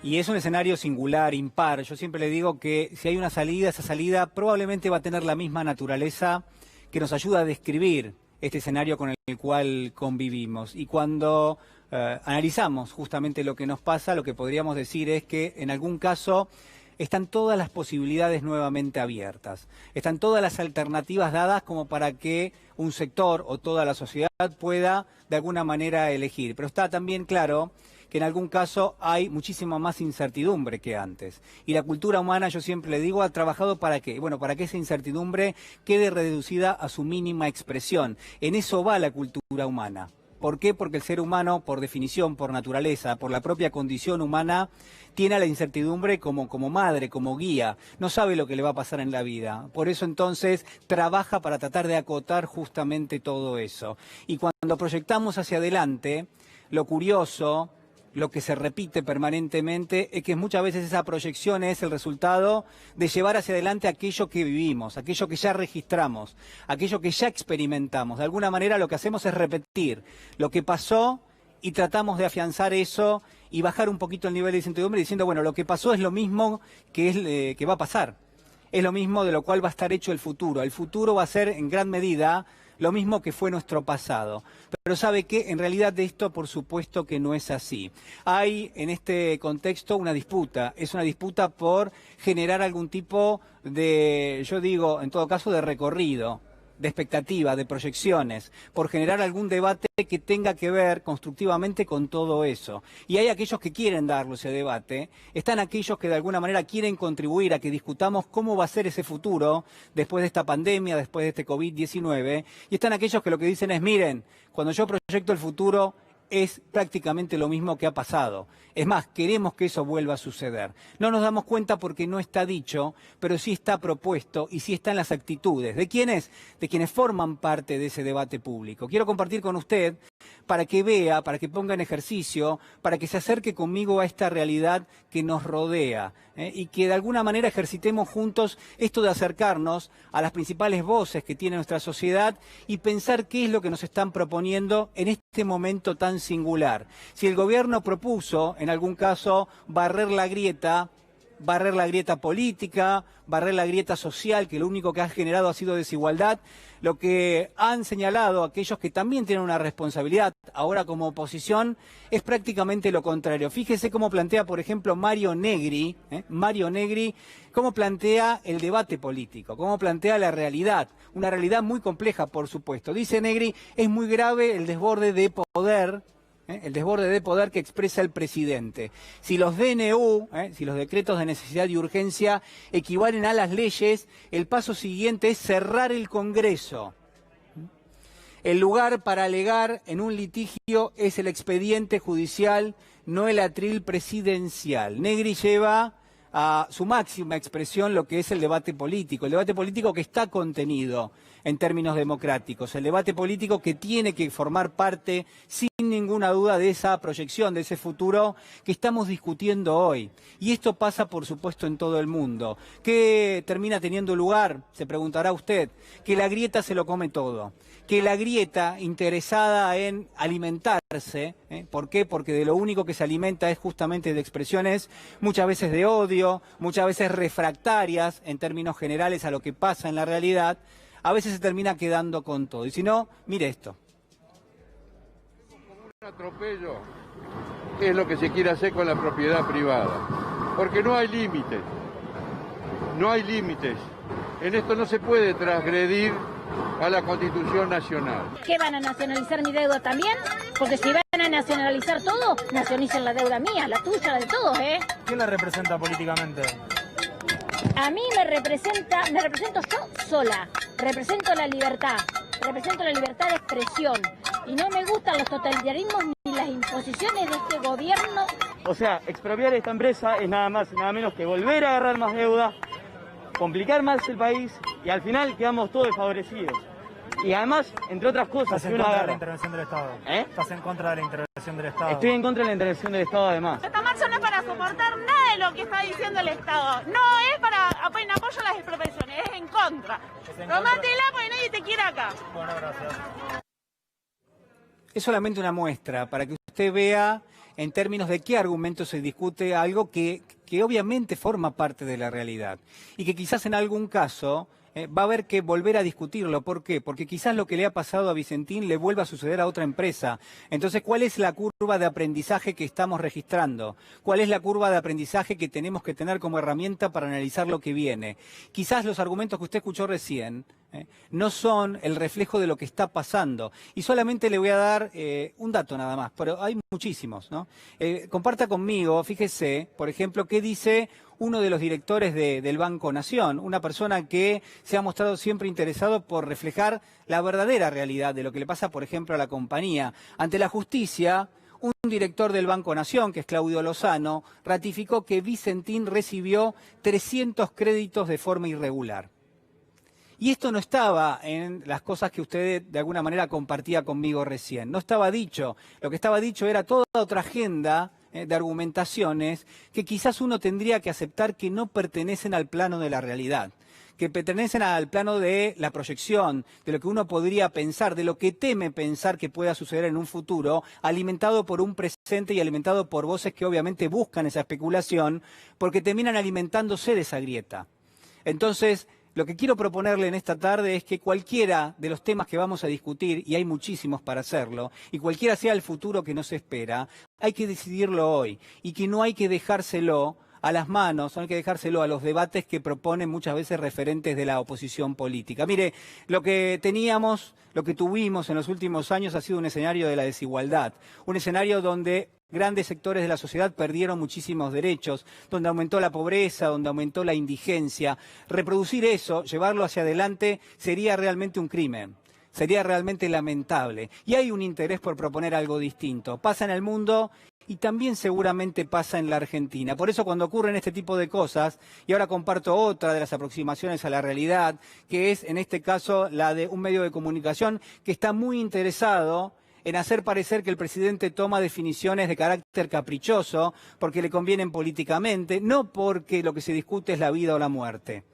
Y es un escenario singular, impar. Yo siempre le digo que si hay una salida, esa salida probablemente va a tener la misma naturaleza que nos ayuda a describir este escenario con el cual convivimos. Y cuando analizamos justamente lo que nos pasa, lo que podríamos decir es que en algún caso están todas las posibilidades nuevamente abiertas. Están todas las alternativas dadas como para que un sector o toda la sociedad pueda de alguna manera elegir. Pero está también claro que en algún caso hay muchísima más incertidumbre que antes. Y la cultura humana, yo siempre le digo, ha trabajado ¿para qué? Bueno, para que esa incertidumbre quede reducida a su mínima expresión. En eso va la cultura humana. ¿Por qué? Porque el ser humano, por definición, por naturaleza, por la propia condición humana, tiene a la incertidumbre como madre, como guía. No sabe lo que le va a pasar en la vida. Por eso entonces trabaja para tratar de acotar justamente todo eso. Y cuando proyectamos hacia adelante, lo curioso, lo que se repite permanentemente es que muchas veces esa proyección es el resultado de llevar hacia adelante aquello que vivimos, aquello que ya registramos, aquello que ya experimentamos. De alguna manera lo que hacemos es repetir lo que pasó y tratamos de afianzar eso y bajar un poquito el nivel de incertidumbre diciendo, bueno, lo que pasó es lo mismo que va a pasar. Es lo mismo de lo cual va a estar hecho el futuro. El futuro va a ser en gran medida lo mismo que fue nuestro pasado. Pero ¿sabe qué? En realidad de esto por supuesto que no es así. Hay en este contexto una disputa. Es una disputa por generar algún tipo de, yo digo, en todo caso, de recorrido, de expectativa, de proyecciones, por generar algún debate que tenga que ver constructivamente con todo eso. Y hay aquellos que quieren darlo ese debate, están aquellos que de alguna manera quieren contribuir a que discutamos cómo va a ser ese futuro después de esta pandemia, después de este COVID-19, y están aquellos que lo que dicen es, miren, cuando yo proyecto el futuro, es prácticamente lo mismo que ha pasado. Es más, queremos que eso vuelva a suceder. No nos damos cuenta porque no está dicho, pero sí está propuesto y sí está en las actitudes. ¿De quiénes? De quienes forman parte de ese debate público. Quiero compartir con usted para que vea, para que ponga en ejercicio, para que se acerque conmigo a esta realidad que nos rodea, y que de alguna manera ejercitemos juntos esto de acercarnos a las principales voces que tiene nuestra sociedad y pensar qué es lo que nos están proponiendo en este momento tan singular. Si el gobierno propuso, en algún caso, barrer la grieta política, barrer la grieta social, que lo único que ha generado ha sido desigualdad, lo que han señalado aquellos que también tienen una responsabilidad ahora como oposición es prácticamente lo contrario. Fíjese cómo plantea, por ejemplo, Mario Negri, cómo plantea el debate político, cómo plantea la realidad, una realidad muy compleja, por supuesto. Dice Negri, es muy grave el desborde de poder, que expresa el presidente. Si los DNU, si los decretos de necesidad y urgencia equivalen a las leyes, el paso siguiente es cerrar el Congreso. El lugar para alegar en un litigio es el expediente judicial, no el atril presidencial. Negri lleva a su máxima expresión lo que es el debate político que está contenido en términos democráticos, el debate político que tiene que formar parte, sin ninguna duda, de esa proyección, de ese futuro que estamos discutiendo hoy. Y esto pasa, por supuesto, en todo el mundo. ¿Qué termina teniendo lugar? Se preguntará usted. Que la grieta se lo come todo. Que la grieta, interesada en alimentarse, ¿por qué? Porque de lo único que se alimenta es justamente de expresiones muchas veces de odio, muchas veces refractarias en términos generales a lo que pasa en la realidad, a veces se termina quedando con todo. Y si no, mire esto. Un atropello es lo que se quiere hacer con la propiedad privada, porque no hay límites, en esto no se puede transgredir a la Constitución Nacional. ¿Qué van a nacionalizar mi deuda también? Porque si van a nacionalizar todo, nacionalicen la deuda mía, la tuya, la de todos, ¿eh? ¿Quién la representa políticamente? A mí me represento yo sola, represento la libertad de expresión y no me gustan los totalitarismos ni las imposiciones de este gobierno. O sea, expropiar esta empresa es nada más y nada menos que volver a agarrar más deuda, complicar más el país y al final quedamos todos desfavorecidos. Y además, entre otras cosas... ¿Estás en contra de la intervención del Estado? ¿Estás en contra de la intervención del Estado? Estoy en contra de la intervención del Estado, además. Esta marcha no es para soportar nada de lo que está diciendo el Estado. No es para en apoyo a las expropiaciones, es en contra. Tómatela porque nadie te quiere acá. Bueno, gracias. Es solamente una muestra para que usted vea en términos de qué argumento se discute algo que obviamente forma parte de la realidad y que quizás en algún caso va a haber que volver a discutirlo. ¿Por qué? Porque quizás lo que le ha pasado a Vicentín le vuelva a suceder a otra empresa. Entonces, ¿cuál es la curva de aprendizaje que estamos registrando? ¿Cuál es la curva de aprendizaje que tenemos que tener como herramienta para analizar lo que viene? Quizás los argumentos que usted escuchó recién no son el reflejo de lo que está pasando. Y solamente le voy a dar un dato nada más, pero hay muchísimos, ¿no? Comparta conmigo, fíjese, por ejemplo, qué dice uno de los directores del Banco Nación, una persona que se ha mostrado siempre interesado por reflejar la verdadera realidad de lo que le pasa, por ejemplo, a la compañía. Ante la justicia, un director del Banco Nación, que es Claudio Lozano, ratificó que Vicentín recibió 300 créditos de forma irregular. Y esto no estaba en las cosas que usted de alguna manera compartía conmigo recién. No estaba dicho. Lo que estaba dicho era toda otra agenda de argumentaciones que quizás uno tendría que aceptar que no pertenecen al plano de la realidad, que pertenecen al plano de la proyección, de lo que uno podría pensar, de lo que teme pensar que pueda suceder en un futuro, alimentado por un presente y alimentado por voces que obviamente buscan esa especulación, porque terminan alimentándose de esa grieta. Entonces, lo que quiero proponerle en esta tarde es que cualquiera de los temas que vamos a discutir, y hay muchísimos para hacerlo, y cualquiera sea el futuro que nos espera, hay que decidirlo hoy, y que no hay que dejárselo a las manos, no hay que dejárselo a los debates que proponen muchas veces referentes de la oposición política. Mire, lo que tuvimos en los últimos años ha sido un escenario de la desigualdad, un escenario donde grandes sectores de la sociedad perdieron muchísimos derechos, donde aumentó la pobreza, donde aumentó la indigencia. Reproducir eso, llevarlo hacia adelante, sería realmente un crimen. Sería realmente lamentable. Y hay un interés por proponer algo distinto. Pasa en el mundo y también seguramente pasa en la Argentina. Por eso cuando ocurren este tipo de cosas, y ahora comparto otra de las aproximaciones a la realidad, que es en este caso la de un medio de comunicación que está muy interesado en hacer parecer que el presidente toma definiciones de carácter caprichoso porque le convienen políticamente, no porque lo que se discute es la vida o la muerte,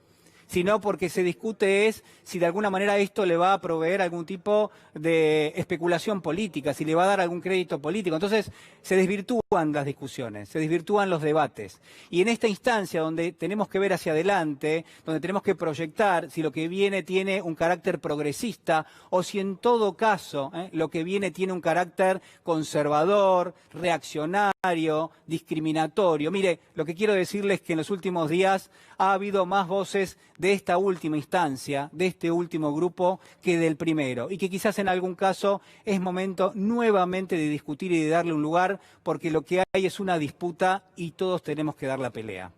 sino porque se discute es si de alguna manera esto le va a proveer algún tipo de especulación política, si le va a dar algún crédito político. Entonces se desvirtúan las discusiones, se desvirtúan los debates. Y en esta instancia donde tenemos que ver hacia adelante, donde tenemos que proyectar si lo que viene tiene un carácter progresista o si en todo caso lo que viene tiene un carácter conservador, reaccionario, discriminatorio. Mire, lo que quiero decirles es que en los últimos días ha habido más voces de esta última instancia, de este último grupo, que del primero. Y que quizás en algún caso es momento nuevamente de discutir y de darle un lugar, porque lo que hay es una disputa y todos tenemos que dar la pelea.